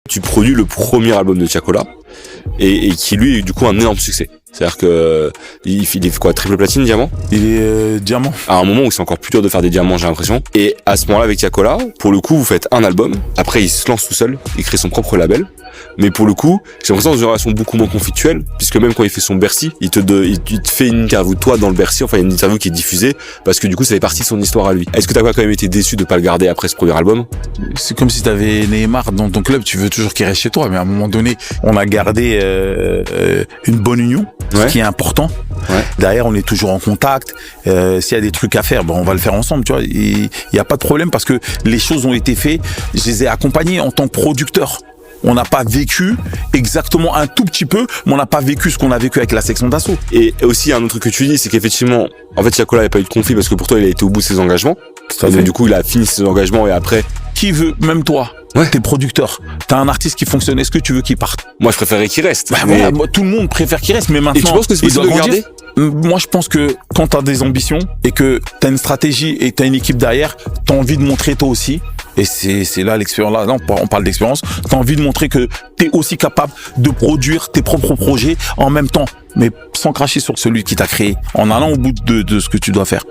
Tu produis le premier album de Tiakola et qui lui est du coup un énorme succès. C'est-à-dire que il fait quoi, triple platine, diamant? Il est diamant. À un moment où c'est encore plus dur de faire des diamants, j'ai l'impression. Et à ce moment-là, avec Tiakola, pour le coup, vous faites un album. Après, il se lance tout seul, il crée son propre label. Mais pour le coup, j'ai l'impression dans une relation beaucoup moins conflictuelle, puisque même quand il fait son Bercy, il te fait une interview de toi dans le Bercy, enfin une interview qui est diffusée, parce que du coup, ça fait partie de son histoire à lui. Est-ce que t'as quand même été déçu de pas le garder après ce premier album? C'est comme si t'avais Neymar dans ton club, tu veux toujours qu'il reste chez toi, mais à un moment donné, on a gardé une bonne union, ce qui est important. Ouais. Derrière, on est toujours en contact. S'il y a des trucs à faire, on va le faire ensemble, tu vois. Il y a pas de problème parce que les choses ont été faites. Je les ai accompagnés en tant que producteur. On n'a pas vécu exactement un tout petit peu, mais on n'a pas vécu ce qu'on a vécu avec la section d'assaut. Et aussi, un autre truc que tu dis, c'est qu'effectivement, en fait, Tiakola n'avait pas eu de conflit parce que pour toi, il a été au bout de ses engagements. Et donc, du coup, il a fini ses engagements et après... Qui veut, même toi, t'es producteur, t'as un artiste qui fonctionne, est-ce que tu veux qu'il parte? Moi, je préférais qu'il reste. Voilà, tout le monde préfère qu'il reste, mais maintenant... Et tu penses que c'est possible de le garder? Moi, je pense que quand t'as des ambitions et que t'as une stratégie et t'as une équipe derrière, t'as envie de montrer toi aussi. Et c'est là l'expérience, là on parle d'expérience. T'as envie de montrer que t'es aussi capable de produire tes propres projets en même temps, mais sans cracher sur celui qui t'a créé, en allant au bout de ce que tu dois faire.